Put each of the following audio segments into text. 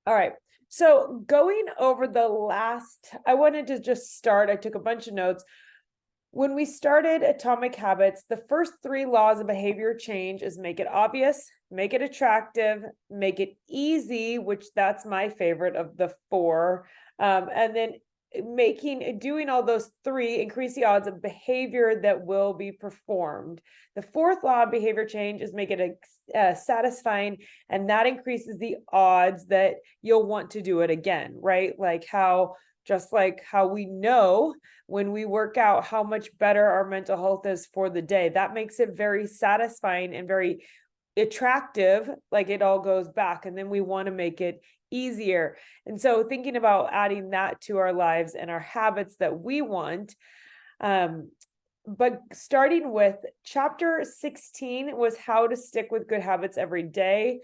All right. So going over I wanted to just start. I took a bunch of notes. When we started Atomic Habits, the first 3 laws of behavior change is make it obvious, make it attractive, make it easy, which that's my favorite of the 4. And then doing all those 3 increase the odds of behavior that will be performed. The 4th law of behavior change is make it satisfying, and that increases the odds that you'll want to do it again, right? Just like how we know when we work out how much better our mental health is for the day. That makes it very satisfying and very attractive, like it all goes back, and then we want to make it easier. And so thinking about adding that to our lives and our habits that we want. But starting with chapter 16 was how to stick with good habits every day.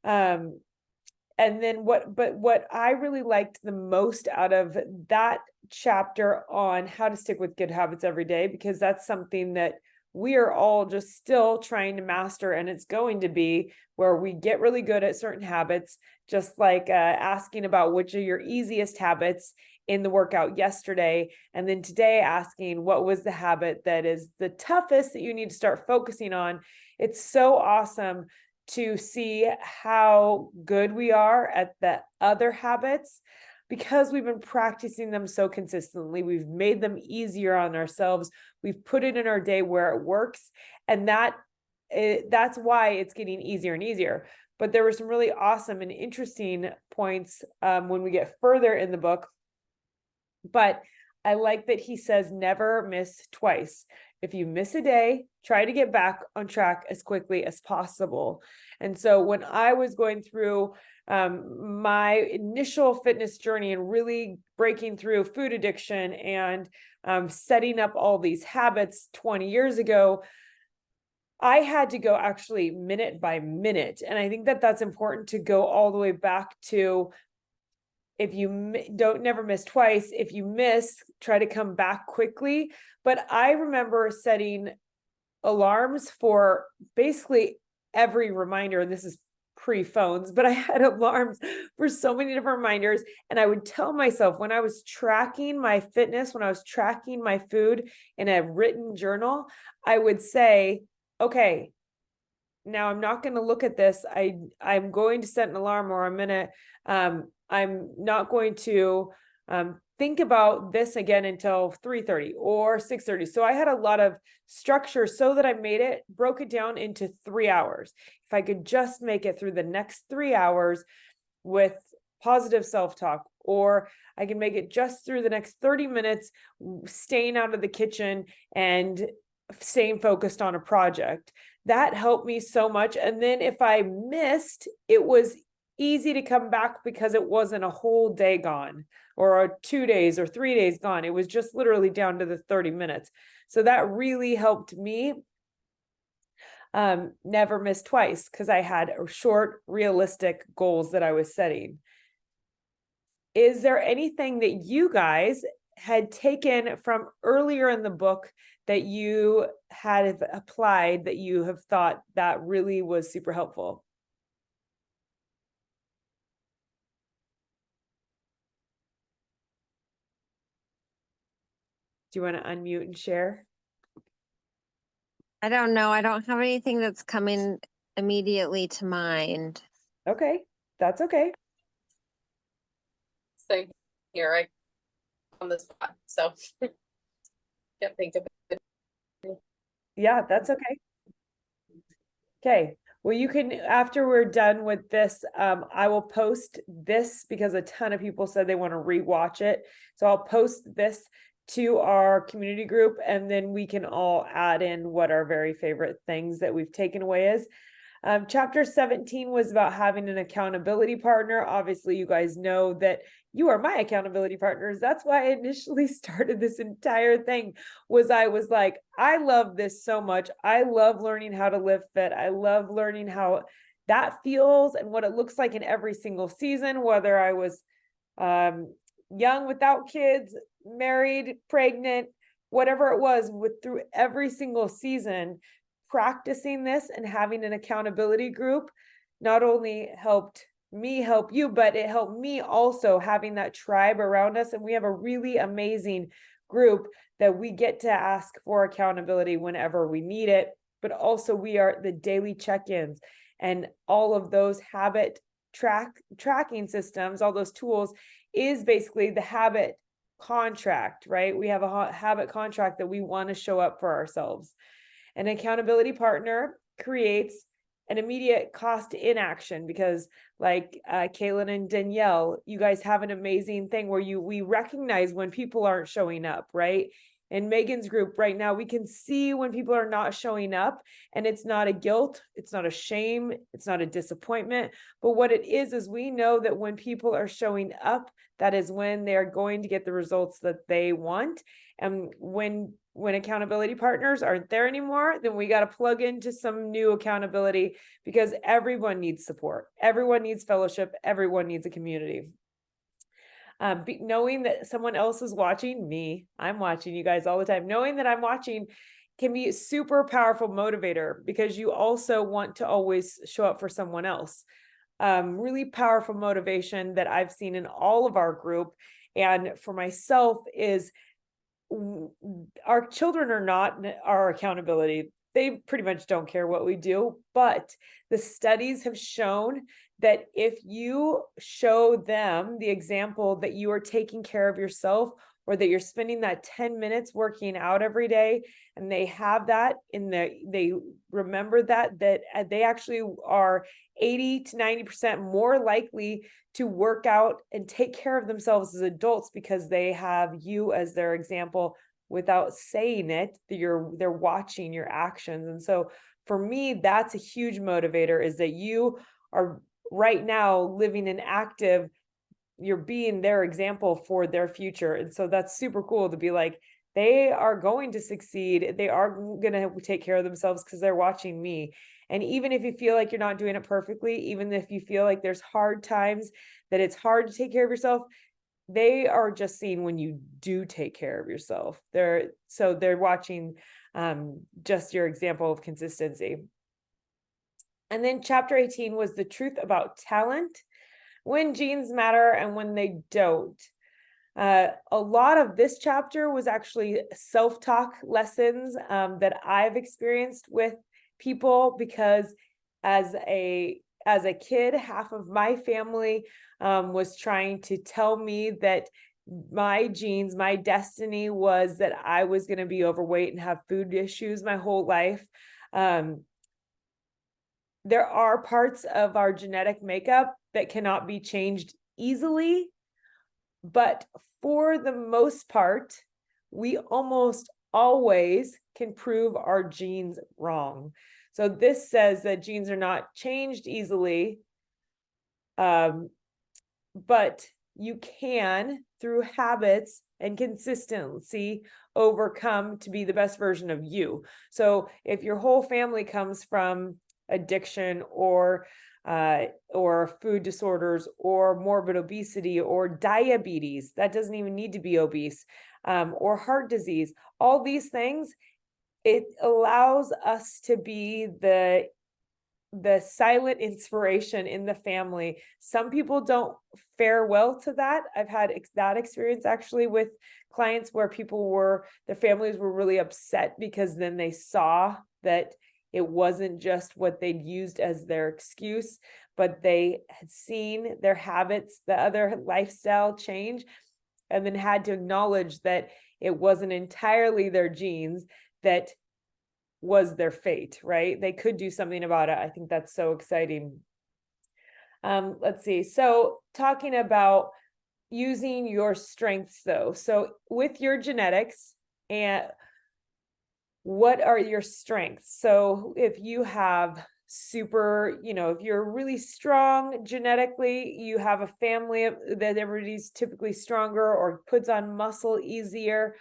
And then what I really liked the most out of that chapter on how to stick with good habits every day, because that's something that we are all just still trying to master, and it's going to be where we get really good at certain habits, just like asking about which are your easiest habits in the workout yesterday, and then today asking what was the habit that is the toughest that you need to start focusing on. It's so awesome to see how good we are at the other habits because we've been practicing them so consistently. We've made them easier on ourselves. We've put it in our day where it works, and that's why it's getting easier and easier. But there were some really awesome and interesting points when we get further in the book. But I like that he says never miss twice. If you miss a day, try to get back on track as quickly as possible. And so when I was going through my initial fitness journey and really breaking through food addiction and setting up all these habits 20 years ago, I had to go actually minute by minute. And I think that that's important to go all the way back to, if you never miss twice. If you miss, try to come back quickly. But I remember setting alarms for basically every reminder, and this is pre-phones, but I had alarms for so many different reminders. And I would tell myself when I was tracking my fitness, when I was tracking my food in a written journal, I would say, okay, now I'm not going to look at this. I'm going to set an alarm, or I'm not going to think about this again until 3:30 or 6:30. So I had a lot of structure so that I broke it down into 3 hours. If I could just make it through the next 3 hours with positive self-talk, or I can make it just through the next 30 minutes, staying out of the kitchen and staying focused on a project. That helped me so much. And then if I missed, it was easy to come back because it wasn't a whole day gone or 2 days or 3 days gone. It was just literally down to the 30 minutes. So that really helped me never miss twice, because I had short, realistic goals that I was setting. Is there anything that you guys had taken from earlier in the book that you had applied that you have thought that really was super helpful? Do you want to unmute and share? I don't know. I don't have anything that's coming immediately to mind. Okay, that's okay. Same here. I on the spot, so can't think of it. Yeah, that's okay. Okay. Well, you can, after we're done with this, I will post this because a ton of people said they want to rewatch it. So I'll post this to our community group, and then we can all add in what our very favorite things that we've taken away is. Chapter 17 was about having an accountability partner. Obviously, you guys know that you are my accountability partners. That's why I initially started this entire thing. I was like, I love this so much. I love learning how to live fit. I love learning how that feels and what it looks like in every single season, whether I was young without kids, married, pregnant, whatever it was, through every single season. Practicing this and having an accountability group not only helped me help you, but it helped me also having that tribe around us. And we have a really amazing group that we get to ask for accountability whenever we need it. But also we are the daily check-ins and all of those habit tracking systems, all those tools is basically the habit contract, right? We have a habit contract that we want to show up for ourselves. An accountability partner creates an immediate cost to inaction because like Kaylin and Danielle, you guys have an amazing thing where we recognize when people aren't showing up, right? In Megan's group right now, we can see when people are not showing up, and it's not a guilt, it's not a shame, it's not a disappointment. But what it is we know that when people are showing up, that is when they're going to get the results that they want. And when accountability partners aren't there anymore, then we got to plug into some new accountability because everyone needs support. Everyone needs fellowship. Everyone needs a community. Knowing that someone else is watching me, I'm watching you guys all the time, knowing that I'm watching can be a super powerful motivator because you also want to always show up for someone else. Really powerful motivation that I've seen in all of our group and for myself is our children are not our accountability. They pretty much don't care what we do, but the studies have shown that if you show them the example that you are taking care of yourself or that you're spending that 10 minutes working out every day and they have that they remember that they actually are 80 to 90% more likely to work out and take care of themselves as adults because they have you as their example without saying it. They're watching your actions. And so for me, that's a huge motivator is that you are right now living an active, you're being their example for their future. And so that's super cool to be like, they are going to succeed. They are going to take care of themselves because they're watching me. And even if you feel like you're not doing it perfectly, even if you feel like there's hard times that it's hard to take care of yourself, they are just seeing when you do take care of yourself. They're watching just your example of consistency. And then chapter 18 was the truth about talent, when genes matter and when they don't. A lot of this chapter was actually self-talk lessons that I've experienced with people because as a kid, half of my family was trying to tell me that my genes, my destiny was that I was going to be overweight and have food issues my whole life. There are parts of our genetic makeup that cannot be changed easily, but for the most part, we almost always can prove our genes wrong. So this says that genes are not changed easily, but you can, through habits and consistency, overcome to be the best version of you. So if your whole family comes from addiction or food disorders or morbid obesity or diabetes, that doesn't even need to be obese, or heart disease, all these things, it allows us to be the silent inspiration in the family. Some people don't fare well to that. I've had that experience actually with clients where their families were really upset because then they saw that it wasn't just what they'd used as their excuse, but they had seen their habits, the other lifestyle change, and then had to acknowledge that it wasn't entirely their genes that was their fate, right? They could do something about it. I think that's so exciting. Let's see. So talking about using your strengths though. So with your genetics, and what are your strengths? So if you have if you're really strong genetically, you have a family that everybody's typically stronger or puts on muscle easier,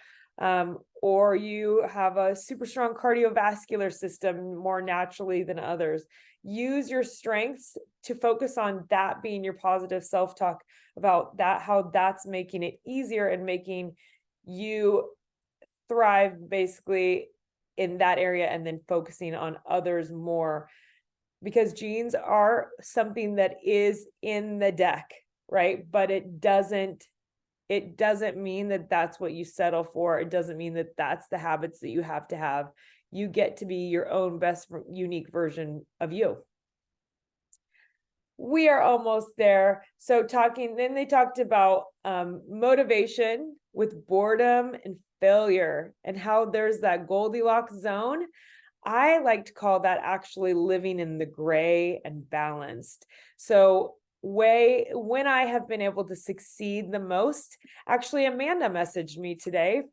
or you have a super strong cardiovascular system more naturally than others. Use your strengths to focus on that being your positive self-talk about that, how that's making it easier and making you thrive basically in that area, and then focusing on others more. because genes are something that is in the deck, right? But it doesn't mean that that's what you settle for. It doesn't mean that that's the habits that you have to have. You get to be your own best unique version of you. We are almost there. So then they talked about motivation with boredom and failure, and how there's that Goldilocks zone. I like to call that actually living in the gray and balanced. So when I have been able to succeed the most, actually Amanda messaged me today,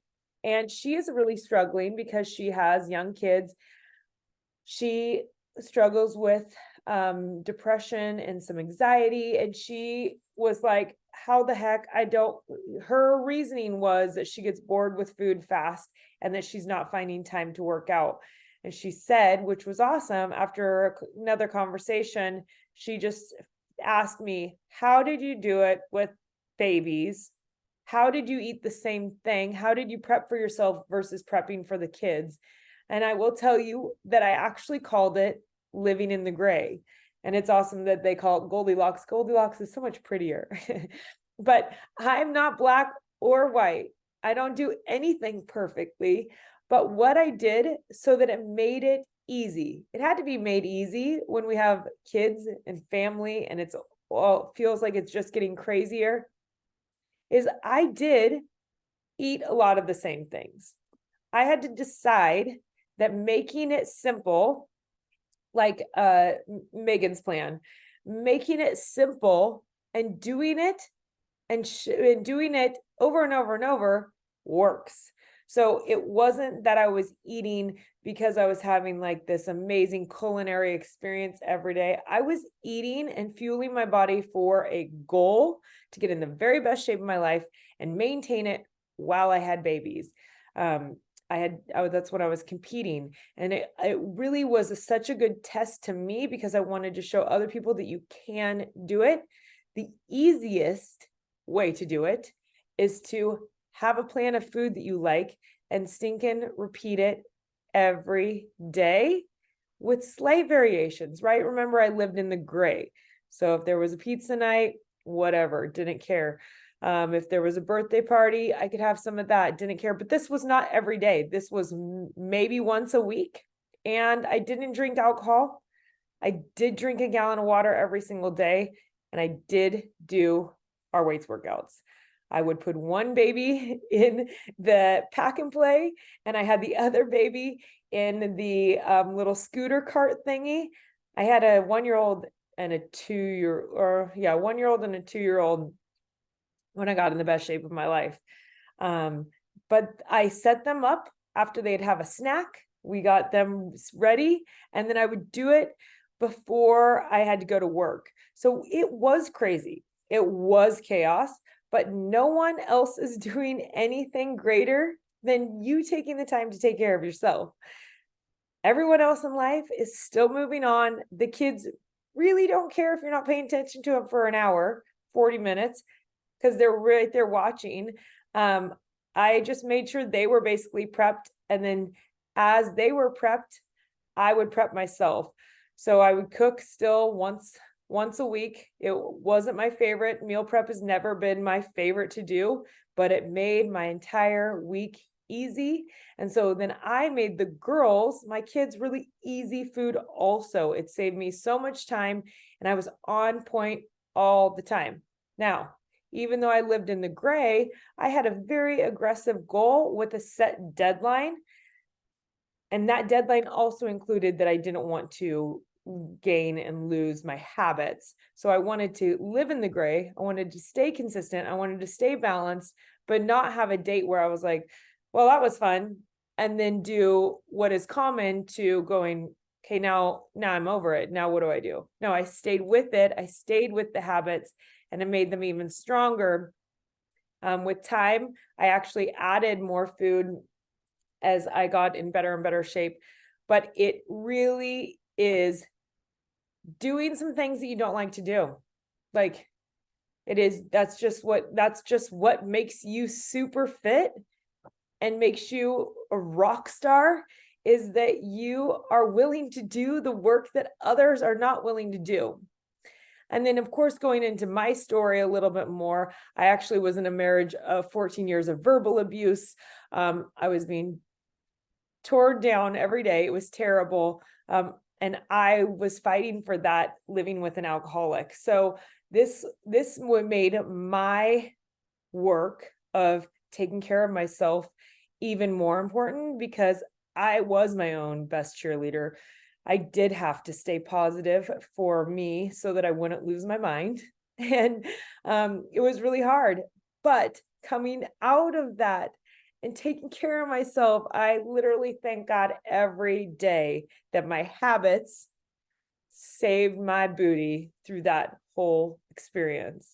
and she is really struggling because she has young kids. She struggles with depression and some anxiety, and she was like, how the heck, her reasoning was that she gets bored with food fast and that she's not finding time to work out. And she said, which was awesome, after another conversation, she just asked me, how did you do it with babies? How did you eat the same thing? How did you prep for yourself versus prepping for the kids? And I will tell you that I actually called it living in the gray. And it's awesome that they call it Goldilocks. Goldilocks is so much prettier. But I'm not black or white. I don't do anything perfectly. But what I did so that it made it easy, it had to be made easy when we have kids and family and it feels like it's just getting crazier, is I did eat a lot of the same things. I had to decide that making it simple, like Megan's plan, making it simple and doing it and doing it over and over and over works. So it wasn't that I was eating because I was having like this amazing culinary experience every day. I was eating and fueling my body for a goal to get in the very best shape of my life and maintain it while I had babies. That's when I was competing, and it really was such a good test to me because I wanted to show other people that you can do it. The easiest way to do it is to have a plan of food that you like and stinking repeat it every day with slight variations, right? Remember, I lived in the gray. So if there was a pizza night, whatever, didn't care. If there was a birthday party, I could have some of that, didn't care. But this was not every day. This was maybe once a week. And I didn't drink alcohol. I did drink a gallon of water every single day. And I did do our weights workouts. I would put one baby in the pack and play, and I had the other baby in the little scooter cart thingy. I had a 1-year-old and a 1-year-old and a 2-year-old when I got in the best shape of my life. But I set them up after they'd have a snack. We got them ready, and then I would do it before I had to go to work. So it was crazy. It was chaos, but no one else is doing anything greater than you taking the time to take care of yourself. Everyone else in life is still moving on. The kids really don't care if you're not paying attention to them for an hour, 40 minutes, because they're right there watching. I just made sure they were basically prepped. And then as they were prepped, I would prep myself. So I would cook still once a week. It wasn't my favorite. Meal prep has never been my favorite to do, but it made my entire week easy. And so then I made the girls, my kids, really easy food also. It saved me so much time, and I was on point all the time. Now, even though I lived in the gray, I had a very aggressive goal with a set deadline. And that deadline also included that I didn't want to gain and lose my habits. So I wanted to live in the gray. I wanted to stay consistent. I wanted to stay balanced, but not have a date where I was like, well, that was fun. And then do what is common to going, okay, now I'm over it. Now what do I do? No, I stayed with it. I stayed with the habits, and it made them even stronger. With time, I actually added more food as I got in better and better shape. But it really is doing some things that you don't like to do. Like that's just what makes you super fit and makes you a rock star, is that you are willing to do the work that others are not willing to do. And then, of course, going into my story a little bit more, I actually was in a marriage of 14 years of verbal abuse. I was being torn down every day. It was terrible. And I was fighting for that living with an alcoholic. So this made my work of taking care of myself even more important, because I was my own best cheerleader. I did have to stay positive for me so that I wouldn't lose my mind. And it was really hard. But coming out of that and taking care of myself, I literally thank God every day that my habits saved my booty through that whole experience.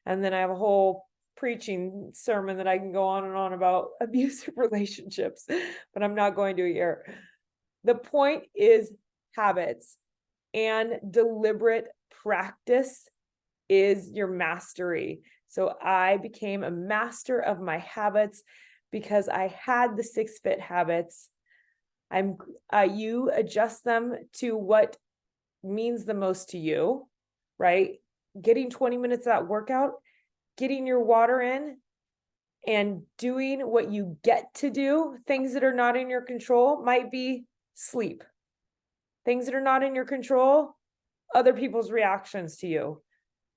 And then I have a whole preaching sermon that I can go on and on about abusive relationships, but I'm not going to here. The point is habits, and deliberate practice is your mastery. So I became a master of my habits because I had the 6 fit habits. You adjust them to what means the most to you, right? Getting 20 minutes of that workout, getting your water in, and doing what you get to do. Things that are not in your control might be sleep. Things that are not in your control, other people's reactions to you.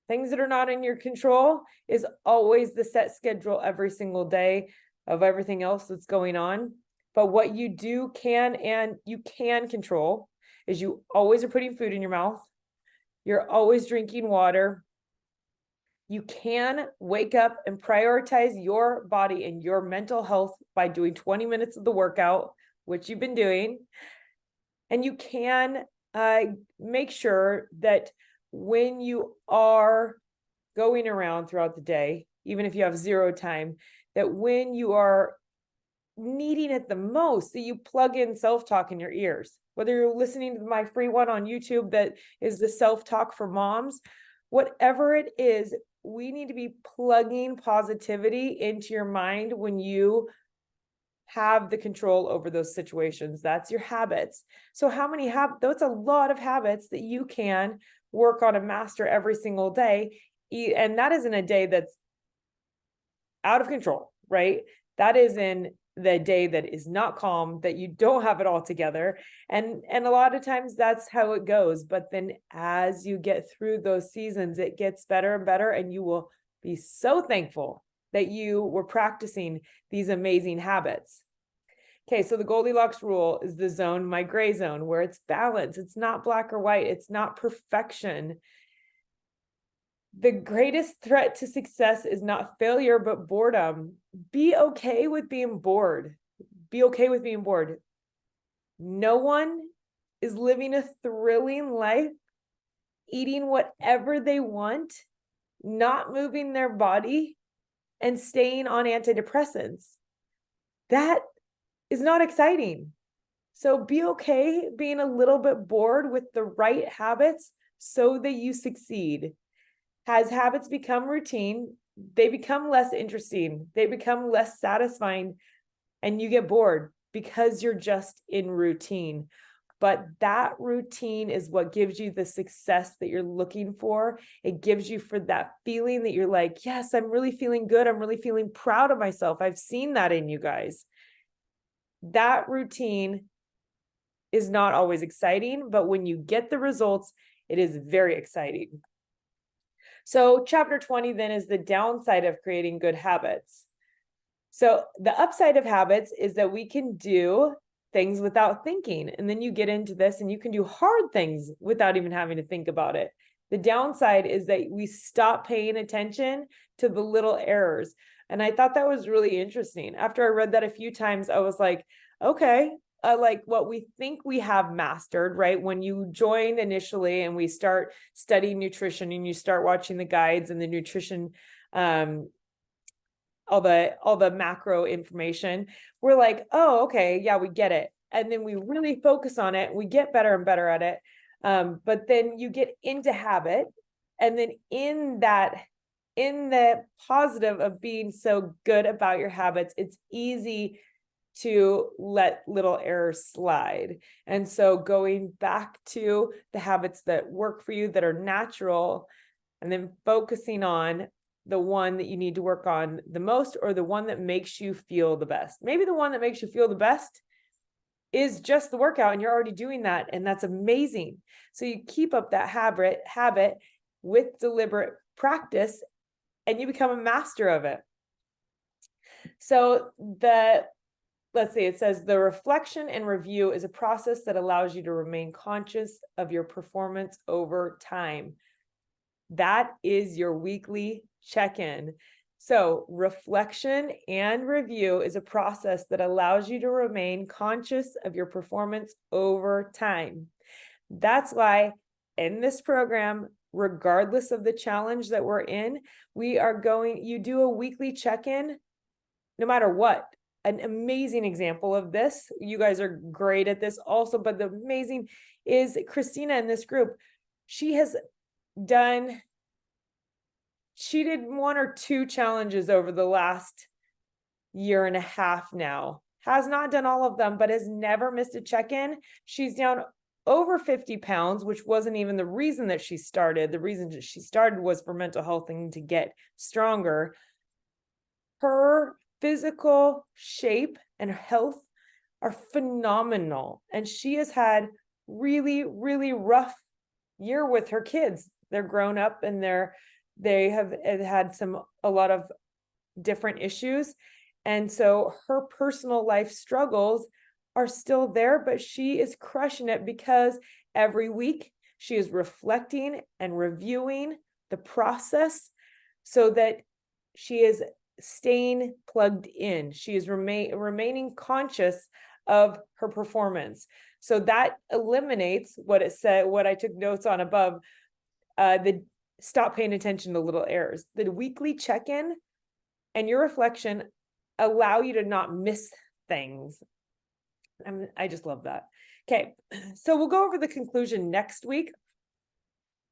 Things that are not in your control is always the set schedule every single day of everything else that's going on. But what you can control is you always are putting food in your mouth. You're always drinking water. You can wake up and prioritize your body and your mental health by doing 20 minutes of the workout, which you've been doing. And you can make sure that when you are going around throughout the day, even if you have 0 time, that when you are needing it the most, that you plug in self-talk in your ears. Whether you're listening to my free one on YouTube that is the self-talk for moms, whatever it is, we need to be plugging positivity into your mind when you have the control over those situations. That's your habits. So how many that's a lot of habits that you can work on and master every single day. And that isn't a day that's out of control, right? That is in the day that is not calm, that you don't have it all together. And a lot of times that's how it goes. But then as you get through those seasons, it gets better and better, and you will be so thankful that you were practicing these amazing habits. Okay, so the Goldilocks rule is the zone, my gray zone, where it's balance. It's not black or white. It's not perfection. The greatest threat to success is not failure, but boredom. Be okay with being bored. Be okay with being bored. No one is living a thrilling life, eating whatever they want, not moving their body, and staying on antidepressants. That is not exciting. So be okay being a little bit bored with the right habits so that you succeed. As habits become routine, they become less interesting. They become less satisfying, and you get bored because you're just in routine. But that routine is what gives you the success that you're looking for. It gives you for that feeling that you're like, yes, I'm really feeling good. I'm really feeling proud of myself. I've seen that in you guys. That routine is not always exciting, but when you get the results, it is very exciting. So chapter 20 then is the downside of creating good habits. So the upside of habits is that we can do things without thinking. And then you get into this and you can do hard things without even having to think about it. The downside is that we stop paying attention to the little errors. And I thought that was really interesting. After I read that a few times, I was like, okay, like what we think we have mastered, right? When you join initially and we start studying nutrition and you start watching the guides and the nutrition, all the macro information, we're like, oh, okay, yeah, we get it. And then we really focus on it. We get better and better at it. But then you get into habit. And then in the positive of being so good about your habits, it's easy to let little errors slide. And so going back to the habits that work for you, that are natural, and then focusing on the one that you need to work on the most, or the one that makes you feel the best. Maybe the one that makes you feel the best is just the workout, and you're already doing that, and that's amazing. So you keep up that habit with deliberate practice, and you become a master of it. So let's see, it says the reflection and review is a process that allows you to remain conscious of your performance over time. That is your weekly check-in. So reflection and review is a process that allows you to remain conscious of your performance over time. That's why in this program, regardless of the challenge that we're in, you do a weekly check-in no matter what. An amazing example of this, you guys are great at this also, but the amazing is Christina in this group. She did 1 or 2 challenges over the last year and a half now. Has not done all of them, but has never missed a check-in. She's down over 50 pounds, which wasn't even the reason that she started. The reason that she started was for mental health and to get stronger. Her physical shape and health are phenomenal. And she has had really, really rough year with her kids. They're grown up and they have had a lot of different issues. And so her personal life struggles are still there, but she is crushing it because every week she is reflecting and reviewing the process so that she is staying plugged in. She is remaining conscious of her performance. So that eliminates what it said, what I took notes on above, the stop paying attention to little errors. The weekly check-in and your reflection allow you to not miss things. I just love that. Okay, so we'll go over the conclusion next week,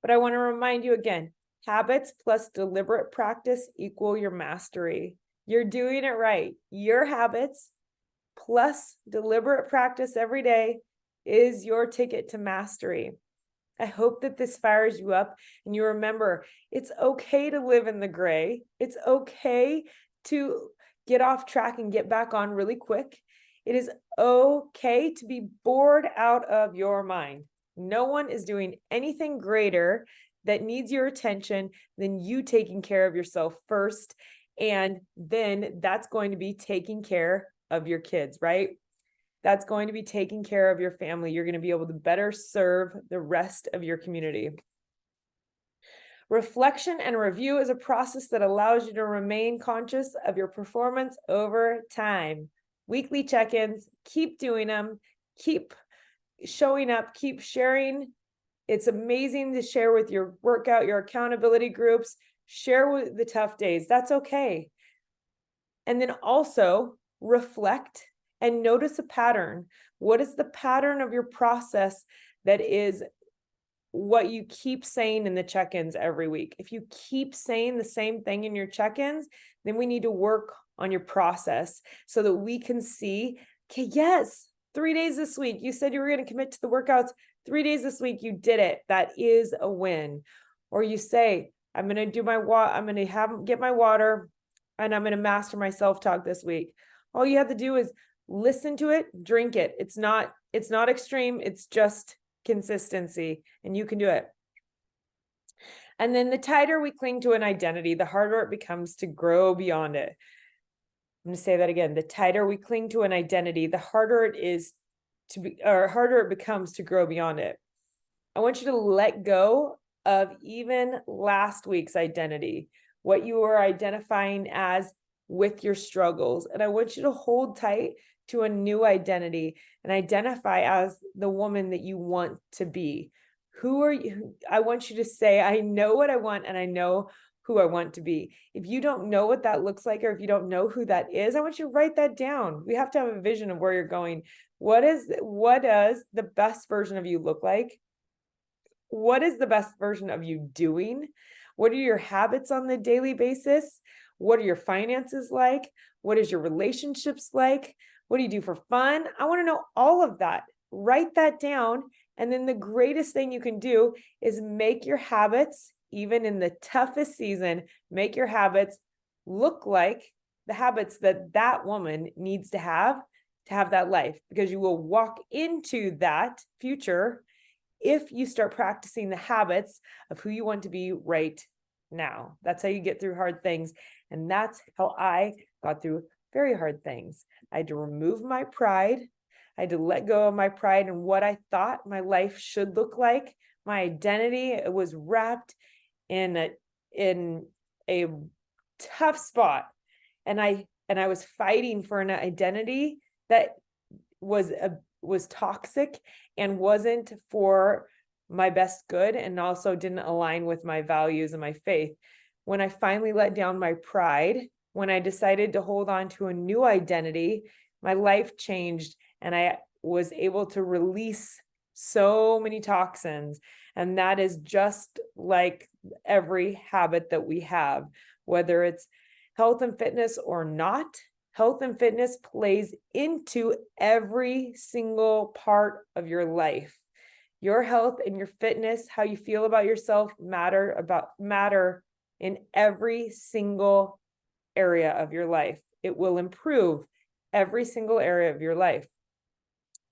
but I want to remind you again, habits plus deliberate practice equal your mastery. You're doing it right. Your habits plus deliberate practice every day is your ticket to mastery. I hope that this fires you up and you remember it's okay to live in the gray. It's okay to get off track and get back on really quick. It is okay to be bored out of your mind. No one is doing anything greater that needs your attention than you taking care of yourself first. And then that's going to be taking care of your kids, right? That's going to be taking care of your family. You're going to be able to better serve the rest of your community. Reflection and review is a process that allows you to remain conscious of your performance over time. Weekly check-ins, keep doing them, keep showing up, keep sharing. It's amazing to share with your workout, your accountability groups, share with the tough days. That's okay. And then also reflect and notice a pattern. What is the pattern of your process that is what you keep saying in the check-ins every week? If you keep saying the same thing in your check-ins, then we need to work on your process so that we can see, okay, yes, 3 days this week. You said you were going to commit to the workouts. 3 days this week, you did it. That is a win. Or you say, I'm going to do I'm going to get my water and I'm going to master my self-talk this week. All you have to do is listen to it, drink it. It's not extreme. It's just consistency, and you can do it. And then the tighter we cling to an identity, the harder it becomes to grow beyond it. I'm going to say that again. The tighter we cling to an identity, the harder it becomes to grow beyond it. I want you to let go of even last week's identity, what you were identifying as with your struggles. And I want you to hold tight to a new identity and identify as the woman that you want to be. Who are you? I want you to say, I know what I want and I know who I want to be. If you don't know what that looks like, or if you don't know who that is, I want you to write that down. We have to have a vision of where you're going. What does the best version of you look like? What is the best version of you doing? What are your habits on the daily basis? What are your finances like? What is your relationships like? What do you do for fun? I want to know all of that. Write that down. And then the greatest thing you can do is make your habits, even in the toughest season, make your habits look like the habits that that woman needs to have that life, because you will walk into that future if you start practicing the habits of who you want to be right now. That's how you get through hard things. And that's how I got through very hard things. I had to remove my pride. I had to let go of my pride and what I thought my life should look like. My identity was wrapped in a tough spot. And I was fighting for an identity that was toxic and wasn't for my best good, and also didn't align with my values and my faith. When I finally let down my pride, when I decided to hold on to a new identity, my life changed and I was able to release so many toxins. And that is just like every habit that we have, whether it's health and fitness or not. Health and fitness plays into every single part of your life. Your health and your fitness, how you feel about yourself matter in every single area of your life. It will improve every single area of your life.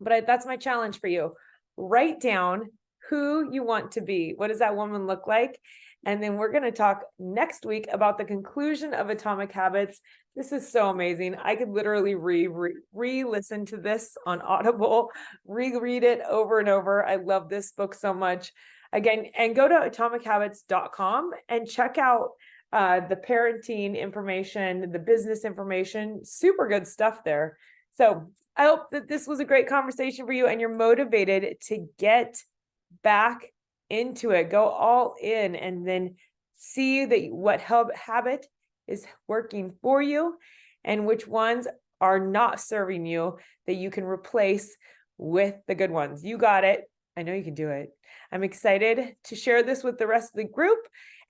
But that's my challenge for you. Write down who you want to be. What does that woman look like? And then we're going to talk next week about the conclusion of Atomic Habits. This is so amazing. I could literally re-listen to this on Audible, reread it over and over. I love this book so much. Again, and go to atomichabits.com and check out the parenting information, the business information, super good stuff there. So I hope that this was a great conversation for you and you're motivated to get back into it, go all in, and then see that what habit is working for you and which ones are not serving you, that you can replace with the good ones. You got it. I know you can do it. I'm excited to share this with the rest of the group.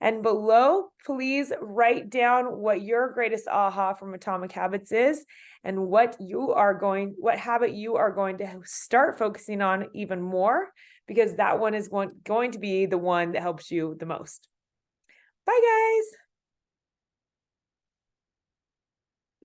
And below, please write down what your greatest aha from Atomic Habits is and what habit you are going to start focusing on even more, because that one is going to be the one that helps you the most. Bye, guys.